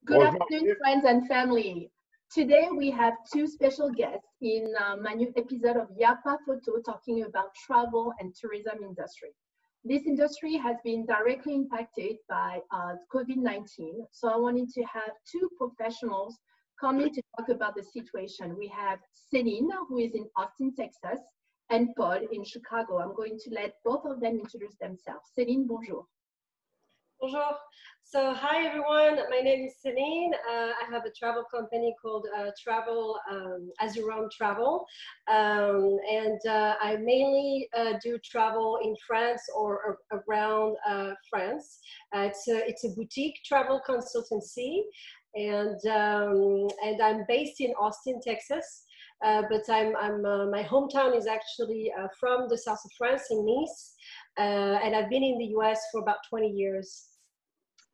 Good afternoon, friends and family. Today we have two special guests in my new episode of Yapa Photo talking about travel and tourism industry. This industry has been directly impacted by COVID-19. So I wanted to have two professionals coming to talk about the situation. We have Céline, who is in Austin, Texas, and Paul in Chicago. I'm going to let both of them introduce themselves. Céline, bonjour. Bonjour. So hi everyone, my name is Céline. I have a travel company called Travel Azuron Travel, and I mainly do travel in France or around France. It's a boutique travel consultancy, and I'm based in Austin, Texas. But my hometown is actually from the south of France in Nice, and I've been in the US for about 20 years.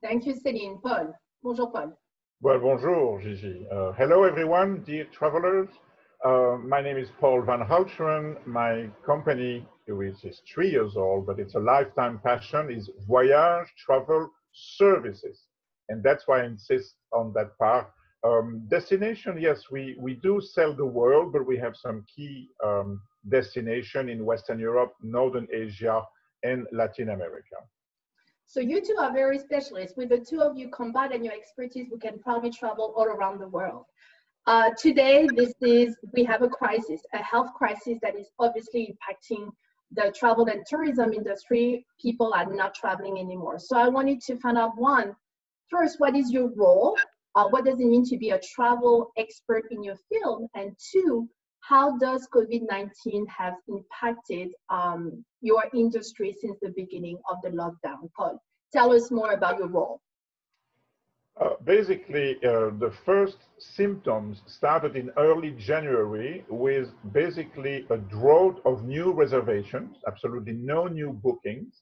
Thank you, Céline. Paul. Bonjour, Paul. Well, bonjour, Gigi. Hello, everyone, dear travelers. My name is Paul Van Houteren. My company, which is 3 years old, but it's a lifetime passion, is Voyage Travel Services. And that's why I insist on that part. Destination, yes, we do sell the world, but we have some key destination in Western Europe, Northern Asia, and Latin America. So you two are very specialists. With the two of you combined and your expertise, we can probably travel all around the world. Today, we have a crisis, a health crisis that is obviously impacting the travel and tourism industry. People are not traveling anymore. So I wanted to find out, first, what is your role? What does it mean to be a travel expert in your field? And two, how does COVID-19 have impacted your industry since the beginning of the lockdown? Paul, tell us more about your role. Basically, the first symptoms started in early January with basically a drought of new reservations, absolutely no new bookings.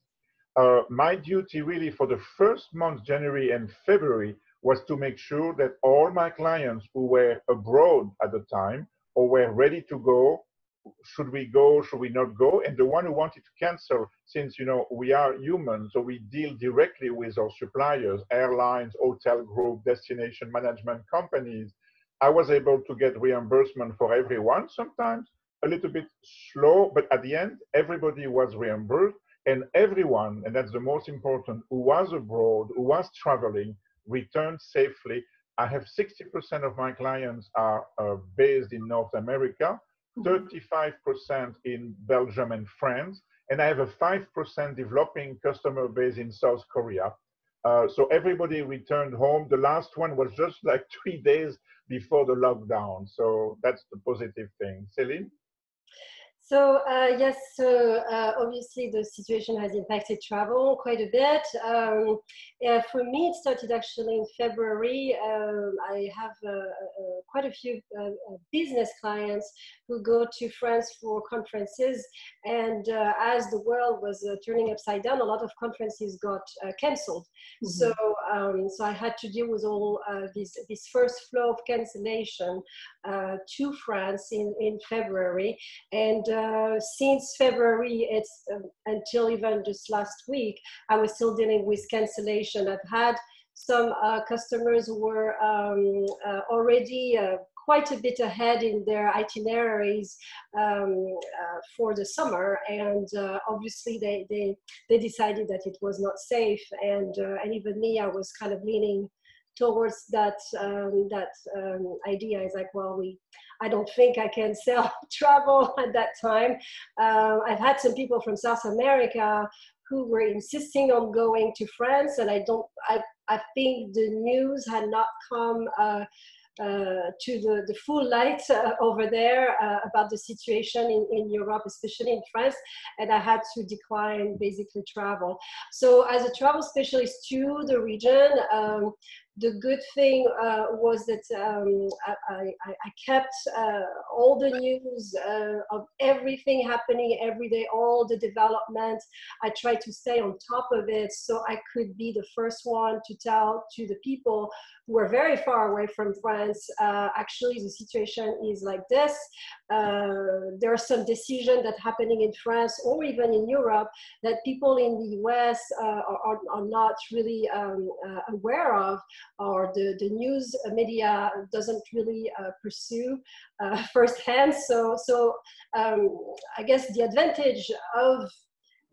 My duty really for the first month, January and February, was to make sure that all my clients who were abroad at the time or were ready to go, should we go, should we not go? And the one who wanted to cancel, since we are human, so we deal directly with our suppliers, airlines, hotel group, destination management companies, I was able to get reimbursement for everyone, sometimes a little bit slow, but at the end, everybody was reimbursed, and everyone, and that's the most important, who was abroad, who was traveling, returned safely. I have 60% of my clients are based in North America, 35% in Belgium and France, and I have a 5% developing customer base in South Korea. So everybody returned home. The last one was just like 3 days before the lockdown. So that's the positive thing. Céline? So yes, so obviously the situation has impacted travel quite a bit. For me, it started actually in February. I have quite a few business clients who go to France for conferences, and as the world was turning upside down, a lot of conferences got canceled. So I had to deal with all this first flow of cancellation to France in February, and since February, it's until even just last week, I was still dealing with cancellation. I've had some customers who were already quite a bit ahead in their itineraries for the summer, and obviously they decided that it was not safe, and even me, I was kind of leaning towards that idea. It's like, well, I don't think I can sell travel at that time. I've had some people from South America who were insisting on going to France, and I think the news had not come to the full light over there about the situation in Europe, especially in France, and I had to decline basically travel. So as a travel specialist to the region, the good thing was that I kept all the news of everything happening every day, all the developments. I tried to stay on top of it so I could be the first one to tell to the people who are very far away from France, actually the situation is like this. there are some decisions that happening in France or even in Europe that people in the US are not really aware of, or the news media doesn't really pursue firsthand. So I guess the advantage of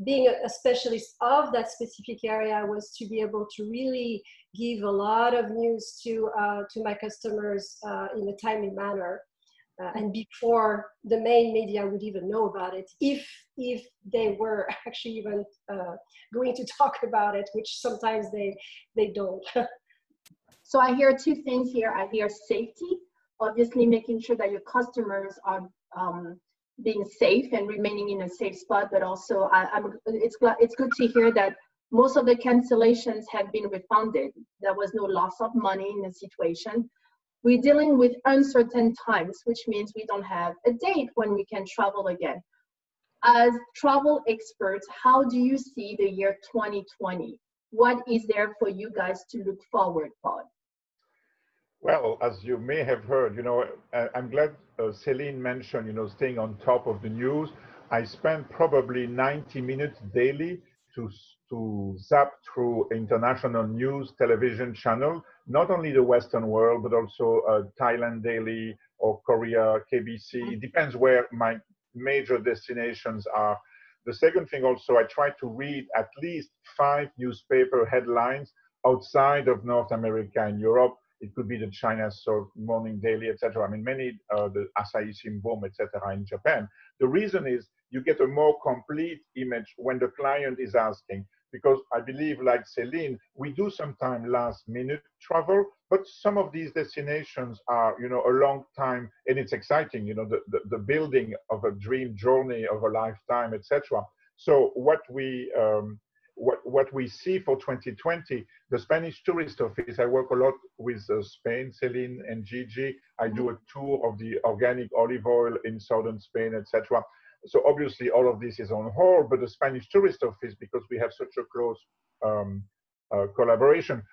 being a specialist of that specific area was to be able to really give a lot of news to my customers in a timely manner. And before the main media would even know about it, if they were actually even going to talk about it, which sometimes they don't. So I hear two things here. I hear safety, obviously making sure that your customers are being safe and remaining in a safe spot, but also it's good to hear that most of the cancellations have been refunded. There was no loss of money in the situation. We're dealing with uncertain times, which means we don't have a date when we can travel again. As travel experts, how do you see the year 2020? What is there for you guys to look forward for? Well, as you may have heard, I'm glad Céline mentioned, staying on top of the news. I spend probably 90 minutes daily to zap through international news television channel, not only the Western world, but also Thailand Daily or Korea, KBC. It depends where my major destinations are. The second thing also, I try to read at least 5 newspaper headlines outside of North America and Europe. It could be the China Morning Daily, etc. I mean, many, the Asahi Shimbun, etc. in Japan. The reason is you get a more complete image when the client is asking, because I believe, like Céline, we do sometimes last minute travel, but some of these destinations are, a long time, and it's exciting, the building of a dream journey of a lifetime, etc. So what we see for 2020, the Spanish Tourist Office, I work a lot with Spain, Céline and Gigi. I do a tour of the organic olive oil in southern Spain, etc. So obviously all of this is on hold, but the Spanish Tourist Office, because we have such a close collaboration.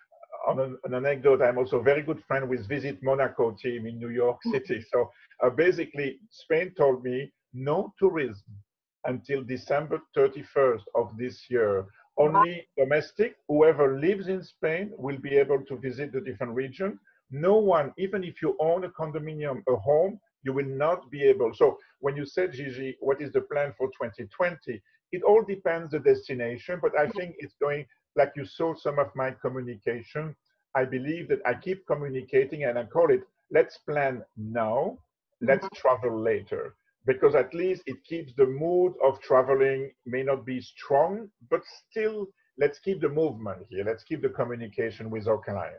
On an anecdote, I'm also a very good friend with Visit Monaco team in New York City. So basically, Spain told me no tourism until December 31st of this year. Only domestic, whoever lives in Spain will be able to visit the different region. No one, even if you own a condominium, a home, you will not be able. So when you said, Gigi, what is the plan for 2020? It all depends the destination, but I think it's going, like you saw some of my communication, I believe that I keep communicating and I call it, let's plan now, let's travel later. Because at least it keeps the mood of traveling, may not be strong, but still, let's keep the movement here. Let's keep the communication with our client.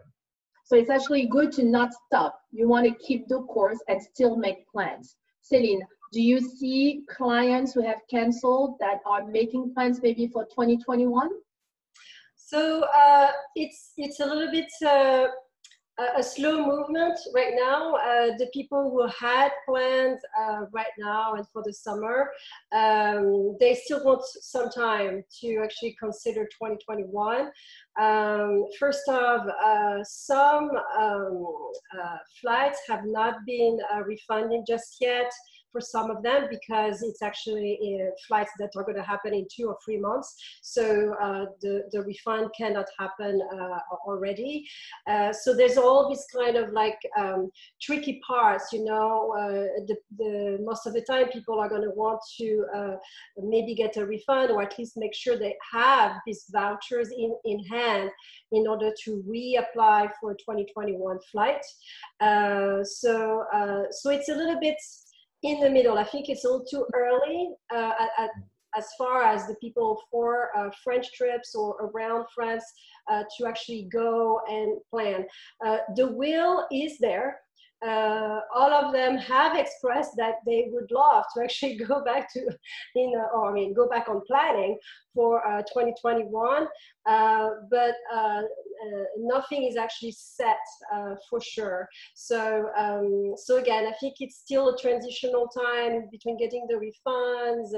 So it's actually good to not stop. You want to keep the course and still make plans. Céline, do you see clients who have canceled that are making plans maybe for 2021? So it's a little bit a slow movement right now. The people who had plans right now and for the summer, they still want some time to actually consider 2021. First off, some flights have not been refunded just yet for some of them, because it's actually flights that are going to happen in 2 or 3 months. So the refund cannot happen already. So there's all these kind of like tricky parts, most of the time people are going to want to maybe get a refund, or at least make sure they have these vouchers in hand in order to reapply for a 2021 flight. So it's a little bit in the middle. I think it's a little too early as far as the people for French trips or around France to actually go and plan. The will is there. All of them have expressed that they would love to actually go back to, go back on planning for 2021, but nothing is actually set for sure. So again, I think it's still a transitional time between getting the refunds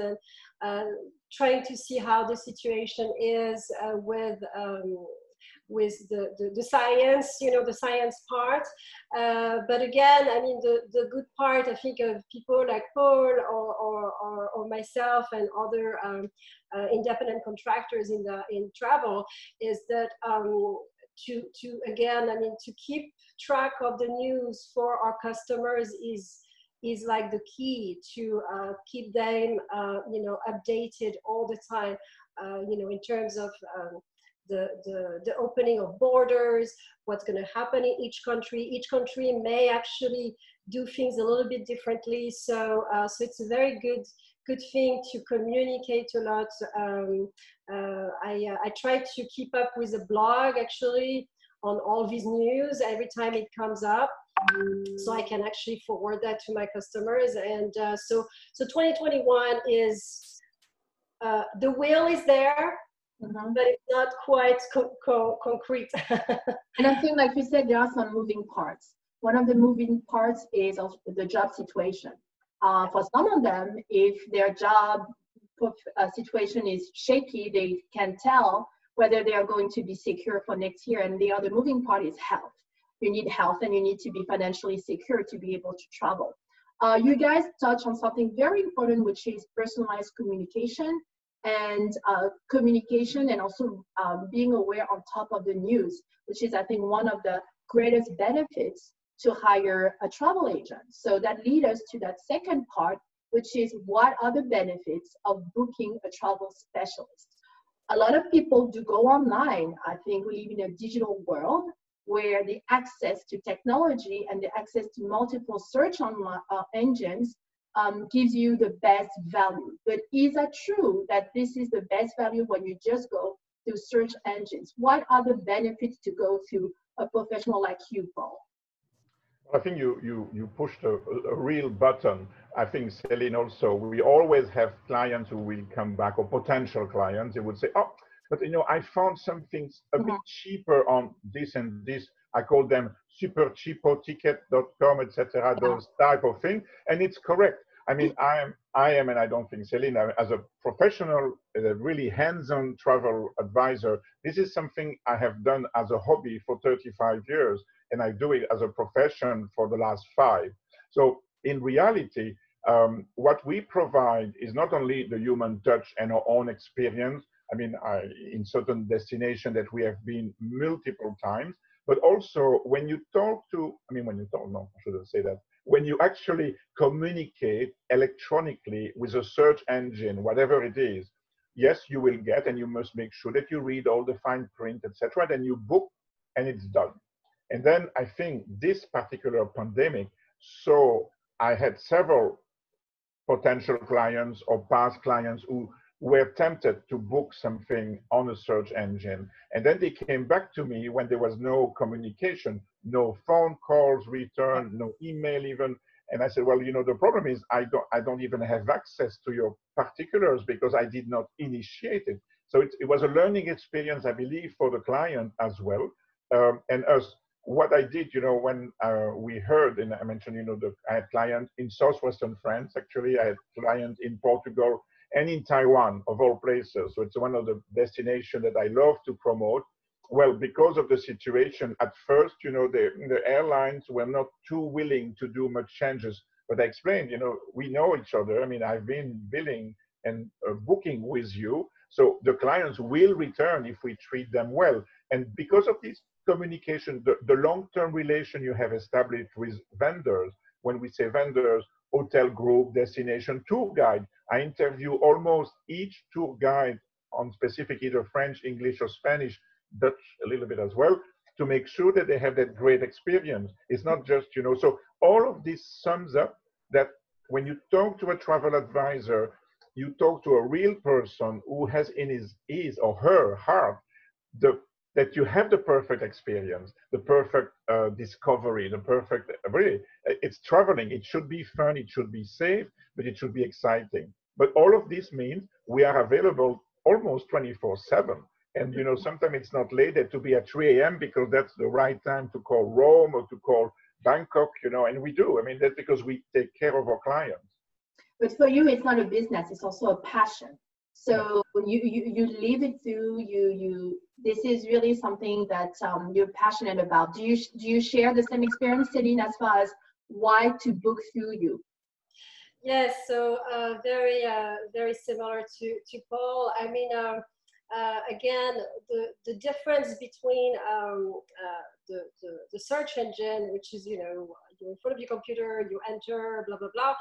and trying to see how the situation is with the science, the science part. But again, I mean, the good part, I think, of people like Paul or myself and other independent contractors in travel is that to again, I mean, to keep track of the news for our customers is like the key to keep them, updated all the time, in terms of the opening of borders, what's going to happen in each country. Each country may actually do things a little bit differently. So it's a very good thing to communicate a lot. I try to keep up with a blog actually on all these news every time it comes up, so I can actually forward that to my customers. And so 2021 is, the will is there, but it's not quite concrete. And I think, like you said, there are some moving parts. One of the moving parts is also the job situation. For some of them, if their job situation is shaky, they can tell whether they are going to be secure for next year. And the other moving part is health. You need health and you need to be financially secure to be able to travel. You guys touch on something very important, which is personalized communication and also being aware on top of the news, which is, I think, one of the greatest benefits to hire a travel agent. So that leads us to that second part, which is what are the benefits of booking a travel specialist? A lot of people do go online. I think we live in a digital world where the access to technology and the access to multiple search engines gives you the best value. But is that true that this is the best value when you just go to search engines? What are the benefits to go to a professional like you, Paul? I think you pushed a real button. I think, Céline, also, we always have clients who will come back, or potential clients. They would say, oh, but I found something a bit cheaper on this and this. I call them supercheapoticket.com, etc. Those type of things. And it's correct. I mean, I am, and I don't think Céline, as a professional, a really hands-on travel advisor, this is something I have done as a hobby for 35 years. And I do it as a profession for the last 5. So in reality, what we provide is not only the human touch and our own experience. I mean, in certain destinations that we have been multiple times, but also when you talk to, no, I shouldn't say that. When you actually communicate electronically with a search engine, whatever it is, yes, you will get, and you must make sure that you read all the fine print, etc. Then you book, and it's done. And then I think this particular pandemic, so I had several potential clients or past clients who were tempted to book something on a search engine. And then they came back to me when there was no communication, no phone calls returned, no email even. And I said, well, the problem is I don't even have access to your particulars because I did not initiate it. So it was a learning experience, I believe, for the client as well. And us. What I did, when we heard, and I mentioned, I had clients in southwestern France, actually, I had clients in Portugal and in Taiwan, of all places. So it's one of the destinations that I love to promote. Well, because of the situation, at first, the airlines were not too willing to do much changes. But I explained, we know each other. I mean, I've been billing and booking with you. So the clients will return if we treat them well. And because of this communication, the long-term relation you have established with vendors, when we say vendors, hotel group, destination, tour guide, I interview almost each tour guide on specific either French, English, or Spanish, Dutch a little bit as well, to make sure that they have that great experience. It's not just, so all of this sums up that when you talk to a travel advisor, you talk to a real person who has in his or her heart that you have the perfect experience, the perfect discovery, the perfect, really, it's traveling. It should be fun, it should be safe, but it should be exciting. But all of this means we are available almost 24/7. And, sometimes it's not late to be at 3 a.m. because that's the right time to call Rome or to call Bangkok, and we do. I mean, that's because we take care of our clients. But for you, it's not a business, it's also a passion. So you live it through. This is really something that you're passionate about. Do you share the same experience, Celine, as far as why to book through you? Yes, so very similar to Paul. I mean, again, the difference between the search engine, which is, you know, you're in front of your computer, you enter, blah, blah, blah,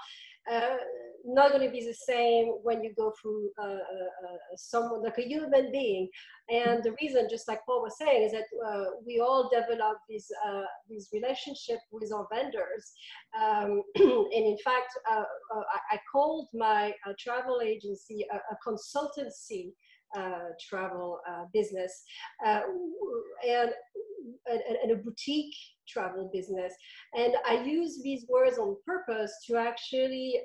not going to be the same when you go through someone like a human being. And the reason, just like Paul was saying, is that we all develop this relationship with our vendors. And in fact, I called my travel agency a consultancy travel business, and a boutique travel business. And I use these words on purpose to actually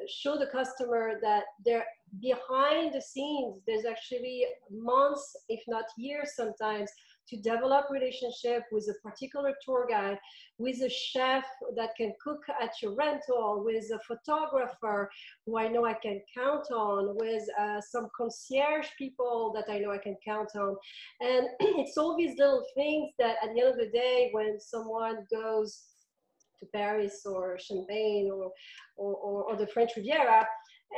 show the customer that they're behind the scenes. There's actually months, if not years sometimes, to develop relationship with a particular tour guide, with a chef that can cook at your rental, with a photographer who I know I can count on, with some concierge people that I know I can count on. And it's all these little things that at the end of the day, when someone goes to Paris or Champagne or the French Riviera,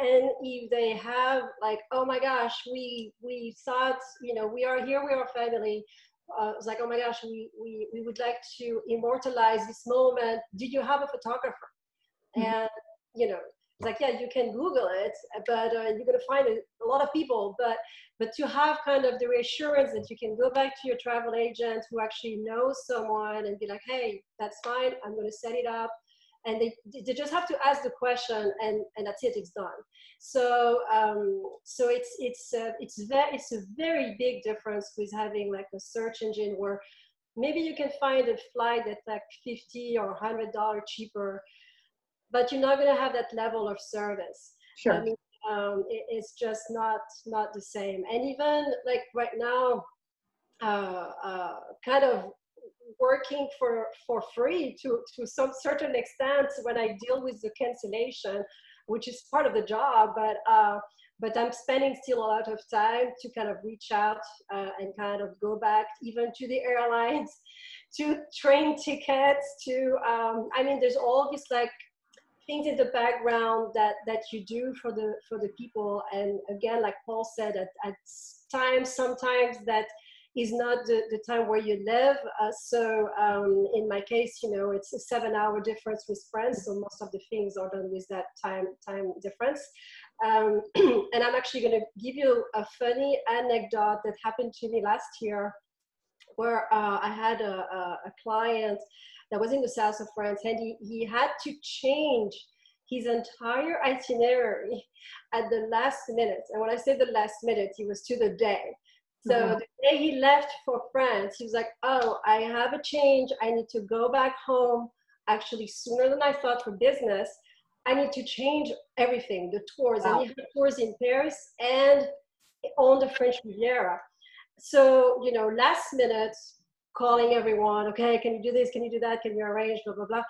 and if they have like, oh my gosh, we thought, you know, we are here, we are family. It's like, oh my gosh, we would like to immortalize this moment. Do you have a photographer? And, you know, it's like, yeah, you can Google it, but you're going to find a lot of people. But to have kind of the reassurance that you can go back to your travel agent who actually knows someone and be like, hey, that's fine, I'm going to set it up. And they just have to ask the question, and that's it, it's done. So so it's a very big difference with having like a search engine where maybe you can find a flight that's like $50 or $100 cheaper, but you're not going to have that level of service. Sure. I mean, it's just not the same. And even like right now, kind of working for free to some certain extent when I deal with the cancellation, which is part of the job, but I'm spending still a lot of time to kind of reach out and kind of go back even to the airlines, to train tickets, to I mean, there's all these like things in the background that you do for the people. And again, like Paul said, at times, sometimes that is not the time where you live. So in my case, you know, it's a 7-hour difference with France. So most of the things are done with that time difference. And I'm actually going to give you a funny anecdote that happened to me last year, where I had a client that was in the south of France, and he had to change his entire itinerary at the last minute. And when I say the last minute, it was to the day. So the day he left for France, he was like, oh, I have a change. I need to go back home actually sooner than I thought for business. I need to change everything, the tours. Wow. And he had tours in Paris and on the French Riviera. So, you know, last minute, calling everyone, okay, can you do this? Can you do that? Can you arrange, blah, blah, blah.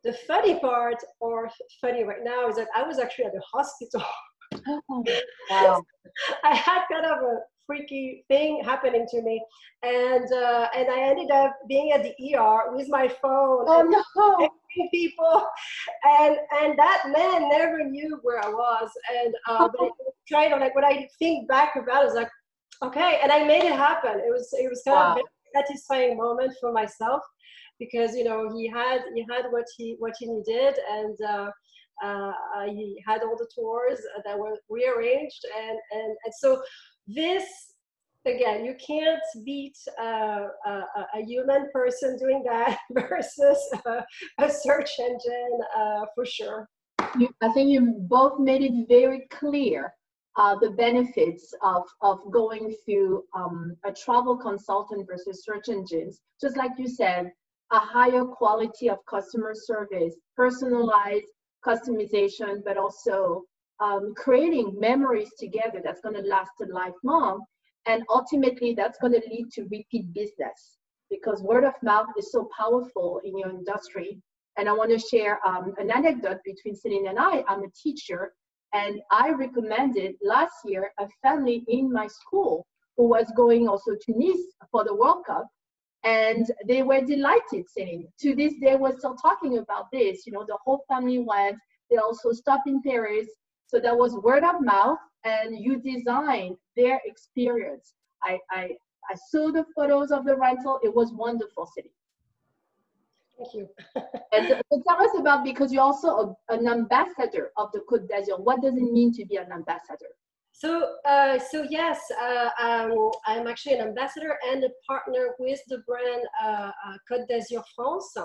The funny part, or funny right now, is that I was actually at the hospital. Oh, wow. I had kind of a freaky thing happening to me, and I ended up being at the ER with my phone. Oh no! People, and that man never knew where I was, and but kind of like when I think back about it, I was like, okay, and I made it happen. It was kind of a very satisfying moment for myself, because, you know, he had what he needed, and he had all the tours that were rearranged, and so this, again, you can't beat a human person doing that versus a search engine, for sure. I think you both made it very clear the benefits of going through a travel consultant versus search engines. Just like you said, a higher quality of customer service, personalized customization, but also creating memories together that's going to last a lifelong. And ultimately, that's going to lead to repeat business, because word of mouth is so powerful in your industry. And I want to share an anecdote between Celine and I. I'm a teacher, And I recommended last year a family in my school who was going also to Nice for the World Cup. And they were delighted, saying, to this day, we're still talking about this. You know, the whole family went. They also stopped in Paris. So that was word of mouth, and you designed their experience. I saw the photos of the rental. It was wonderful city. Thank you. And so tell us about, because you're also an ambassador of the Côte d'Azur. What does it mean to be an ambassador? So, yes, I'm actually an ambassador and a partner with the brand Côte d'Azur France.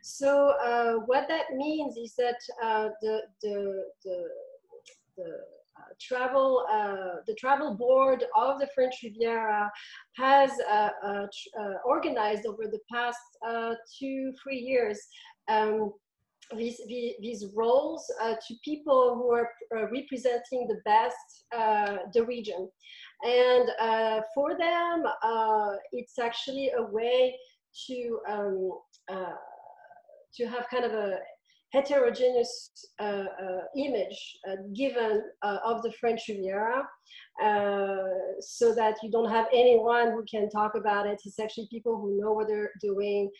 So, what that means is that the travel board of the French Riviera has organized over the past 2-3 years these roles to people who are representing the best the region. And for them, it's actually a way to have kind of a heterogeneous image given of the French Riviera, so that you don't have anyone who can talk about it. It's actually people who know what they're doing,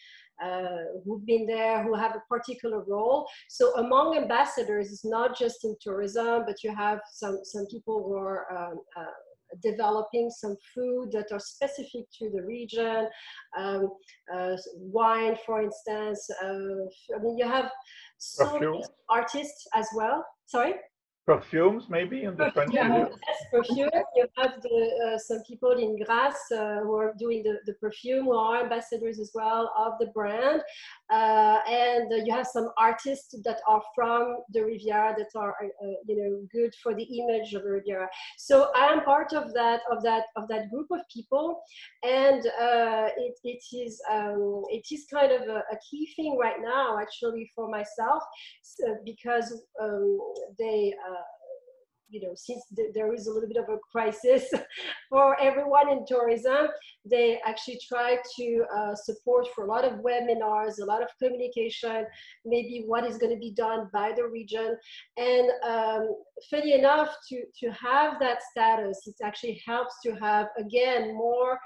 who've been there, who have a particular role. So among ambassadors, it's not just in tourism, but you have some people who are developing some food that are specific to the region, wine, for instance. I mean, you have some artists as well. Sorry? Perfumes, maybe, in the French Riviera? Yes, perfume. You have some people in Grasse who are doing the perfume, who are ambassadors as well of the brand. And you have some artists that are from the Riviera that are, you know, good for the image of the Riviera. So I am part of that group of people, and it is kind of a key thing right now, actually, for myself, because they. You know, since there is a little bit of a crisis for everyone in tourism, they actually try to support for a lot of webinars, a lot of communication, maybe what is going to be done by the region. And funny enough, to have that status, it actually helps to have, again, more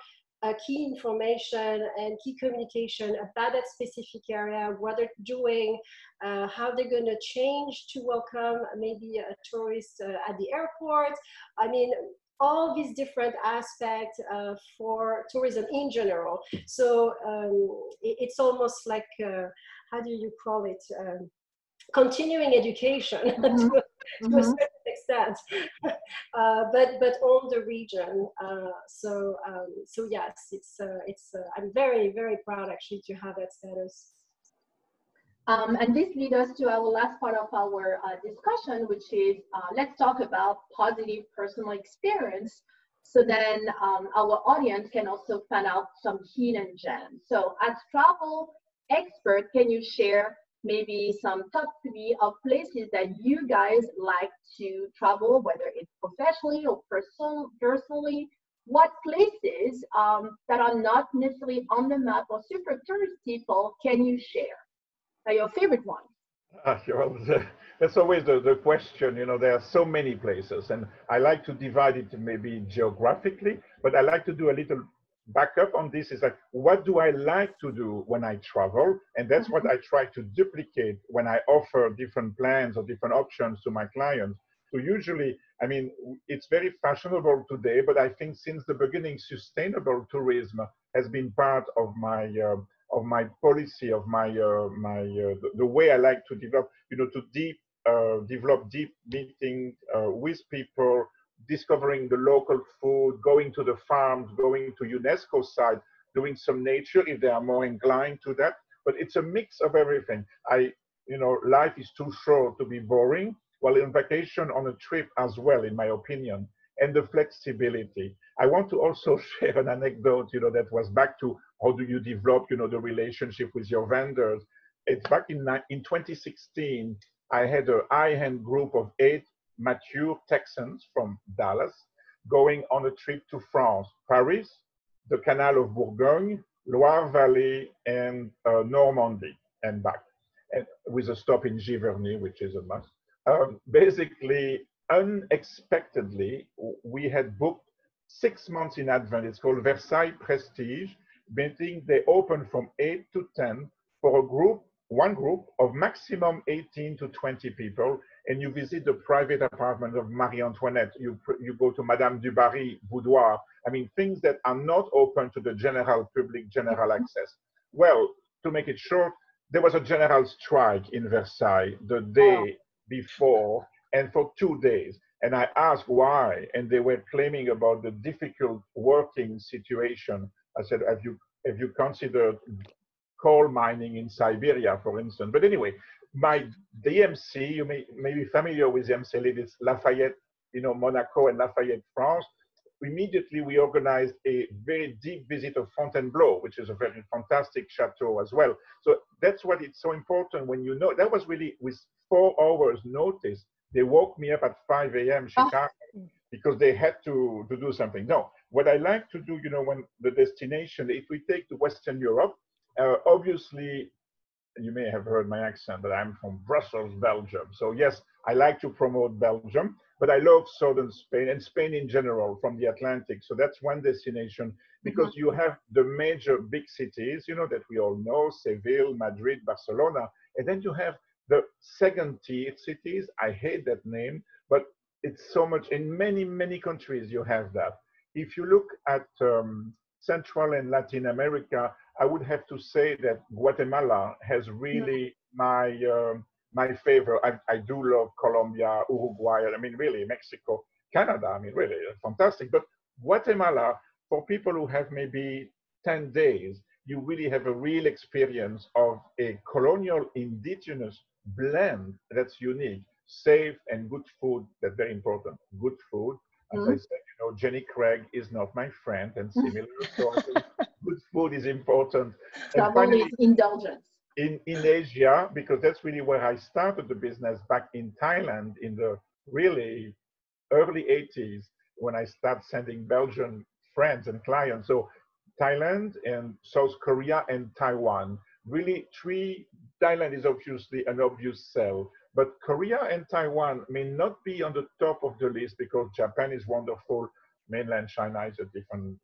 key information and key communication about that specific area, what they're doing, how they're going to change to welcome maybe a tourist at the airport. I mean, all these different aspects for tourism in general. So it's almost like, how do you call it? Continuing education to a certain extent, but on the region. So yes, it's I'm very, very proud actually to have that status. And this leads us to our last part of our discussion, which is let's talk about positive personal experience. So then our audience can also find out some hidden gems. So as travel expert, can you share maybe some top 3 of places that you guys like to travel, whether it's professionally or personally? What places that are not necessarily on the map or super touristy can you share? Your favorite one? That's always the question. You know, there are so many places, and I like to divide it maybe geographically, but I like to do a little backup on this. Is that what do I like to do when I travel? And that's what I try to duplicate when I offer different plans or different options to my clients. So usually, I mean, it's very fashionable today, but I think since the beginning, sustainable tourism has been part of my policy, of the way I like to develop, you know, to develop deep meetings with people, discovering the local food, going to the farms, going to UNESCO site, doing some nature if they are more inclined to that. But it's a mix of everything. You know, life is too short to be boring. Well, in vacation, on a trip as well, in my opinion, and the flexibility. I want to also share an anecdote, you know, that was back to how do you develop, you know, the relationship with your vendors. It's back in 2016, I had a high-end group of 8 mature Texans from Dallas going on a trip to France, Paris, the Canal of Bourgogne, Loire Valley, and Normandy, and back, and with a stop in Giverny, which is a must. Basically, unexpectedly, we had booked 6 months in advance. It's called Versailles Prestige, meaning they open from 8 to 10 for a group, one group of maximum 18 to 20 people, and you visit the private apartment of Marie Antoinette. You go to Madame du Barry boudoir. I mean, things that are not open to the general public, general access. Well, to make it short, there was a general strike in Versailles the day before, and for 2 days. And I asked why, and they were claiming about the difficult working situation. I said, have you considered coal mining in Siberia, for instance? But anyway, the EMC, you may be familiar with the EMC, it's Lafayette, Monaco and Lafayette, France. Immediately, we organized a very deep visit of Fontainebleau, which is a very fantastic chateau as well. So that's what it's so important when you know. That was really with 4 hours notice. They woke me up at 5 a.m. Chicago because they had to do something. No, what I like to do, when the destination, if we take to Western Europe, obviously, you may have heard my accent, but I'm from Brussels, Belgium. So yes, I like to promote Belgium, but I love southern Spain and Spain in general from the Atlantic. So that's one destination because you have the major big cities, that we all know, Seville, Madrid, Barcelona, and then you have the second tier cities. I hate that name, but it's so much in many, many countries you have that. If you look at Central and Latin America, I would have to say that Guatemala has really my favor. I do love Colombia, Uruguay, I mean, really, Mexico, Canada, I mean, really fantastic. But Guatemala, for people who have maybe 10 days, you really have a real experience of a colonial indigenous blend that's unique, safe and good food. That's very important. Good food. As I said, Jenny Craig is not my friend and similar. So I think good food is important. And finally, indulgence. In Asia, because that's really where I started the business back in Thailand in the really early 80s when I started sending Belgian friends and clients. So Thailand and South Korea and Taiwan. Really, Thailand is obviously an obvious sell, but Korea and Taiwan may not be on the top of the list because Japan is wonderful. Mainland China is a different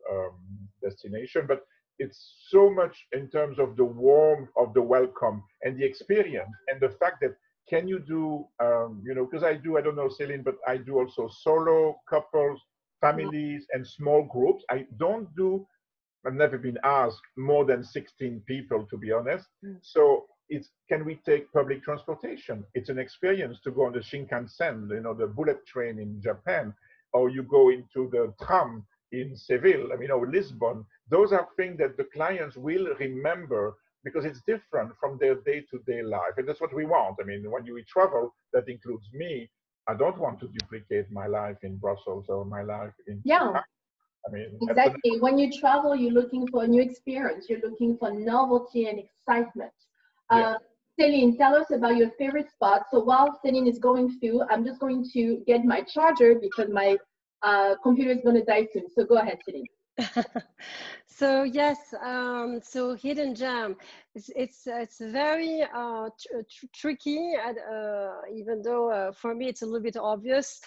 destination, but it's so much in terms of the warmth of the welcome and the experience and the fact that can you do, because I don't know, Céline, but I do also solo, couples, families, and small groups. I've never been asked more than 16 people, to be honest. So can we take public transportation? It's an experience to go on the Shinkansen, the bullet train in Japan, or you go into the tram in Seville, or Lisbon. Those are things that the clients will remember because it's different from their day-to-day life. And that's what we want. When you travel, that includes me. I don't want to duplicate my life in Brussels or my life in Chicago. Exactly. When you travel, you're looking for a new experience. You're looking for novelty and excitement. Céline, tell us about your favorite spot. So while Céline is going through, I'm just going to get my charger because my computer is going to die soon. So go ahead, Céline. So yes, so hidden gem, it's very tricky, even though for me it's a little bit obvious.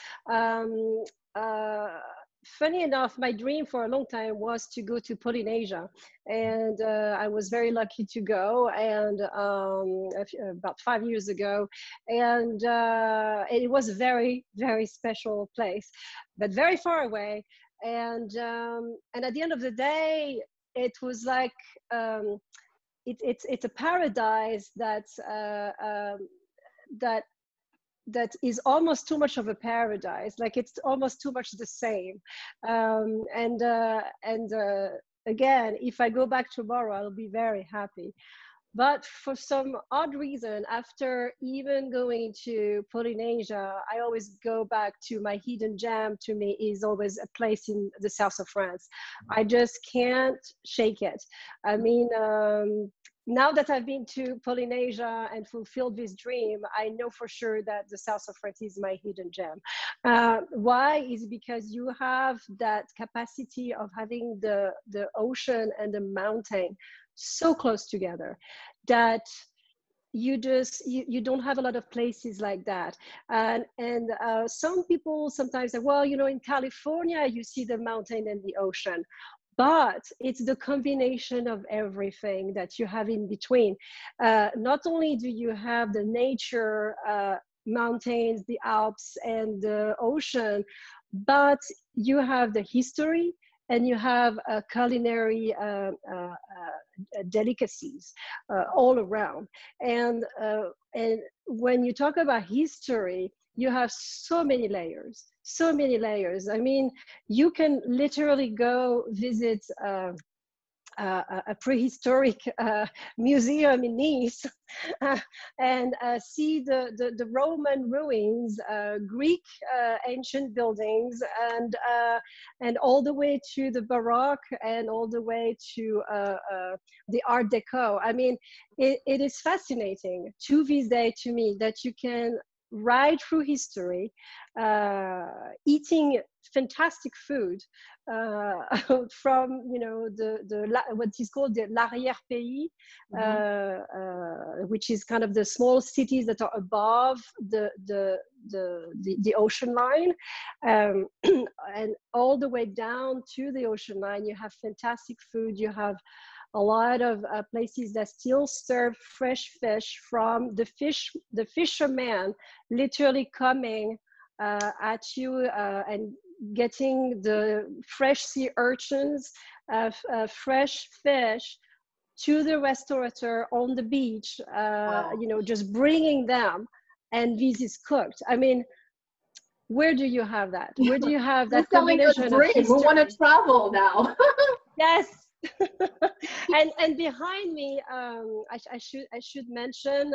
Funny enough, my dream for a long time was to go to Polynesia, and I was very lucky to go, and about 5 years ago, and it was a very, very special place, but very far away, and at the end of the day, it was like it's a paradise that is almost too much of a paradise. Like it's almost too much the same. Again, if I go back tomorrow, I'll be very happy. But for some odd reason, after even going to Polynesia, I always go back to my hidden gem. To me, is always a place in the south of France. I just can't shake it. Now that I've been to Polynesia and fulfilled this dream, I know for sure that the south of France is my hidden gem. Why? Is because you have that capacity of having the ocean and the mountain so close together that you don't have a lot of places like that. And some people sometimes say, well, you know, in California you see the mountain and the ocean, but it's the combination of everything that you have in between. Not only do you have the nature, mountains, the Alps, and the ocean, but you have the history, and you have culinary delicacies all around. And when you talk about history, you have so many layers, so many layers. I mean, you can literally go visit a prehistoric museum in Nice and see the Roman ruins, Greek ancient buildings, and all the way to the Baroque, and all the way to the Art Deco. I mean, it is fascinating to this day to me that you can ride through history, eating fantastic food from, you know, what is called the l'arrière-pays, which is kind of the small cities that are above the ocean line, and all the way down to the ocean line. You have fantastic food. You have a lot of places that still serve fresh fish from the fisherman literally coming at you and getting the fresh sea urchins, fresh fish to the restaurateur on the beach, Wow. you know, just bringing them, and this is cooked. I mean, where do you have that? Where do you have that combination of history? We want to travel now. Yes. and behind me, I should mention.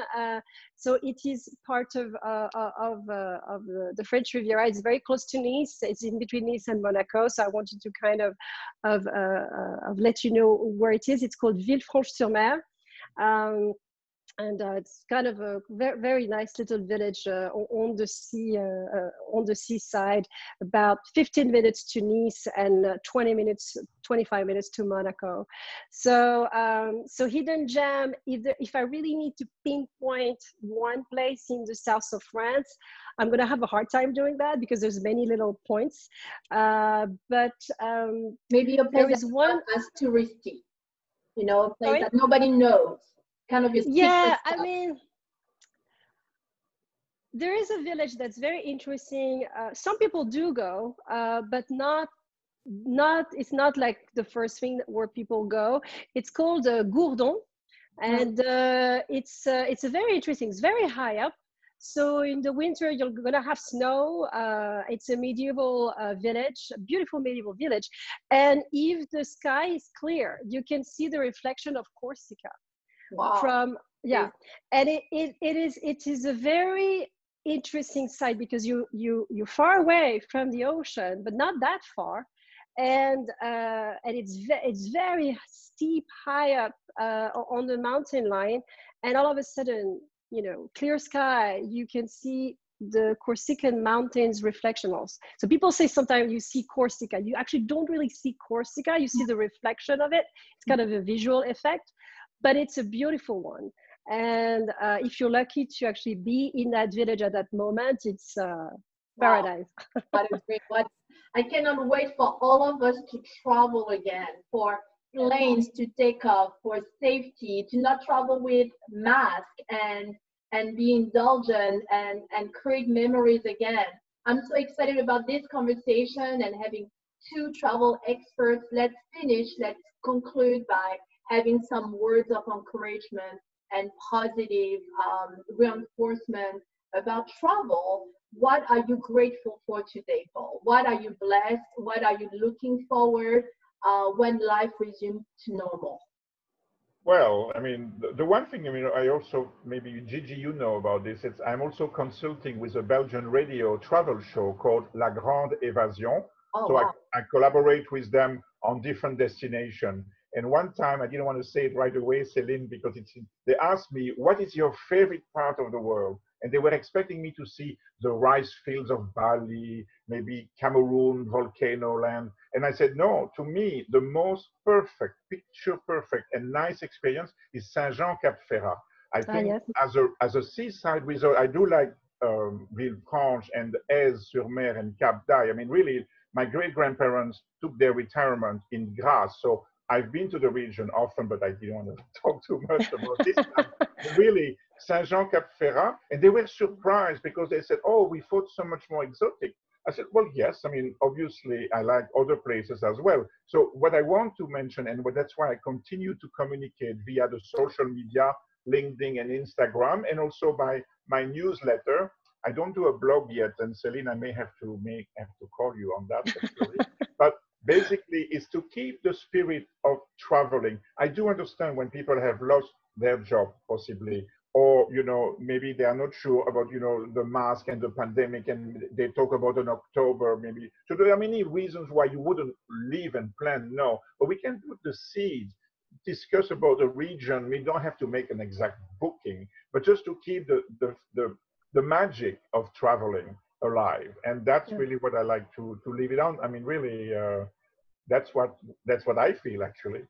So it is part of the French Riviera. It's very close to Nice. It's in between Nice and Monaco. So I wanted to kind of let you know where it is. It's called Villefranche-sur-Mer. And it's kind of a very, very nice little village on the sea, on the seaside, about 15 minutes to Nice and 25 minutes to Monaco. So, so hidden gem. If I really need to pinpoint one place in the south of France, I'm gonna have a hard time doing that because there's many little points. But maybe a place there is that's one not as touristy, you know, a place Sorry? that nobody knows. Kind of your Yeah, secret I stuff. mean, there is a village that's very interesting. Some people do go, but not it's not like the first thing where people go. It's called Gourdon, and it's a very interesting. It's very high up. So in the winter, you're gonna have snow. It's a medieval village, a beautiful medieval village, and if the sky is clear, you can see the reflection of Corsica. Wow. From and it is a very interesting site because you're far away from the ocean, but not that far, and it's very steep, high up on the mountain line, and all of a sudden, you know, clear sky, you can see the Corsican mountains reflection also. So people say sometimes you see Corsica, you actually don't really see Corsica, you see the reflection of it. It's kind of a visual effect, but it's a beautiful one. And if you're lucky to actually be in that village at that moment, it's paradise. What a great one. I cannot wait for all of us to travel again, for planes to take off, for safety, to not travel with mask and be indulgent and create memories again. I'm so excited about this conversation and having two travel experts. Let's conclude by having some words of encouragement and positive reinforcement about travel. What are you grateful for today, Paul? What are you blessed? What are you looking forward when life resumes to normal? Well, I mean, the one thing, I mean, I also, maybe Gigi, you know about this, I'm also consulting with a Belgian radio travel show called La Grande Évasion. Oh, so wow. I collaborate with them on different destinations. And one time, I didn't want to say it right away, Céline, because they asked me, what is your favorite part of the world? And they were expecting me to see the rice fields of Bali, maybe Cameroon, volcano land. And I said, no, to me, the most perfect, picture perfect and nice experience is Saint-Jean-Cap-Ferrat. I think yes. as a seaside resort, I do like Villefranche and Aise-sur-Mer and Cap d'Aille. I mean, really, my great-grandparents took their retirement in Grasse. So I've been to the region often, but I didn't want to talk too much about this. Really, Saint-Jean-Cap-Ferrat, and they were surprised because they said, oh, we thought so much more exotic. I said, well, yes, I mean, obviously, I like other places as well. So what I want to mention, and that's why I continue to communicate via the social media, LinkedIn and Instagram, and also by my newsletter. I don't do a blog yet, and Celine, I may have to call you on that, actually. But basically, it's to keep the spirit of traveling. I do understand when people have lost their job, possibly, or maybe they are not sure about the mask and the pandemic, and they talk about an October maybe. So there are many reasons why you wouldn't leave and plan. No, but we can put the seeds, discuss about the region. We don't have to make an exact booking, but just to keep the magic of traveling alive. And that's really what I like to leave it on. I mean, really, that's what I feel, actually.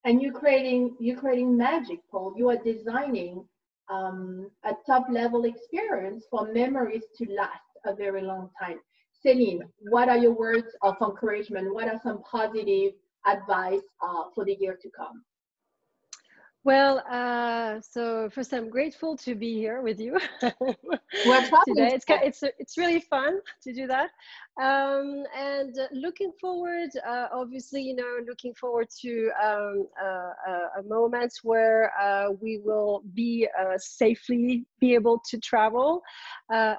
And you're creating magic, Paul. You are designing a top level experience for memories to last a very long time. Celine, what are your words of encouragement? What are some positive advice for the year to come? Well, so first, I'm grateful to be here with you today. It's really fun to do that, and looking forward. Obviously, looking forward to a moment where we will be safely be able to travel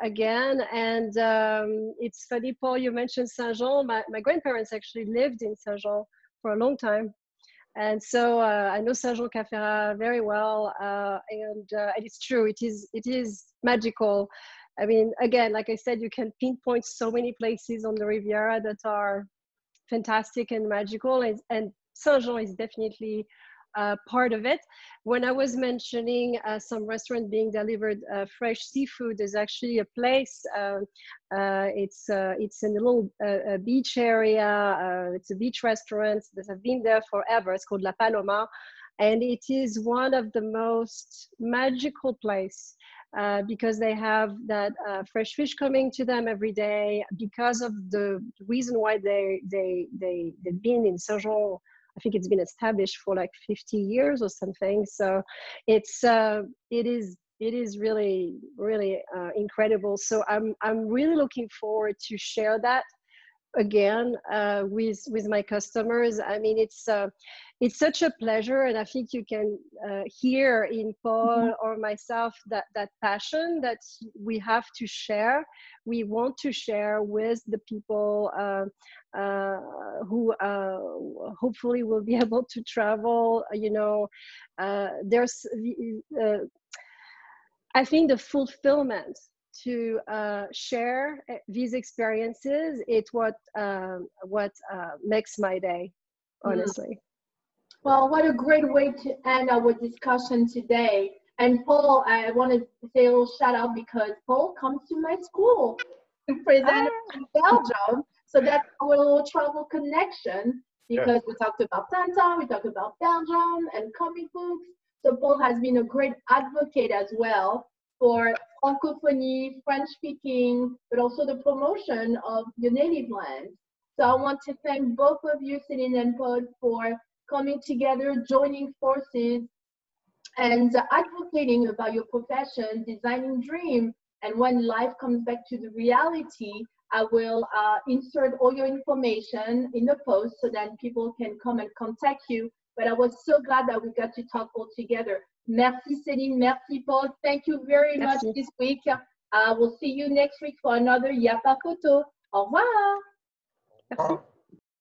again. And it's funny, Paul, you mentioned Saint-Jean. My grandparents actually lived in Saint-Jean for a long time. And so I know Saint-Jean-Cap-Ferrat very well, and it's true. It is magical. I mean, again, like I said, you can pinpoint so many places on the Riviera that are fantastic and magical, and Saint-Jean is definitely part of it. When I was mentioning some restaurant being delivered fresh seafood, there's actually a place. It's in a little beach area. It's a beach restaurant that have been there forever. It's called La Paloma, and it is one of the most magical place because they have that fresh fish coming to them every day. Because of the reason why they've been in Saint-Jean. I think it's been established for like 50 years or something. So it is really, really incredible. So I'm really looking forward to share that again with my customers. I mean, it's such a pleasure, and I think you can hear in Paul or myself that passion that we have to share. We want to share with the people who hopefully will be able to travel. There's I think the fulfillment to share these experiences, it's what makes my day, honestly. Well, what a great way to end our discussion today. And Paul, I want to say a little shout out because Paul comes to my school to present in Belgium. So that's our little travel connection because we talked about Tintin, we talked about Belgium and comic books. So Paul has been a great advocate as well for Francophonie, French speaking, but also the promotion of your native land. So I want to thank both of you, Celine and Paul, for coming together, joining forces, and advocating about your profession, designing dream. And when life comes back to the reality, I will insert all your information in the post so that people can come and contact you. But I was so glad that we got to talk all together. Merci Céline, merci Paul. Thank you very much this week. We'll see you next week for another Y'a pas photo. Au revoir. Merci.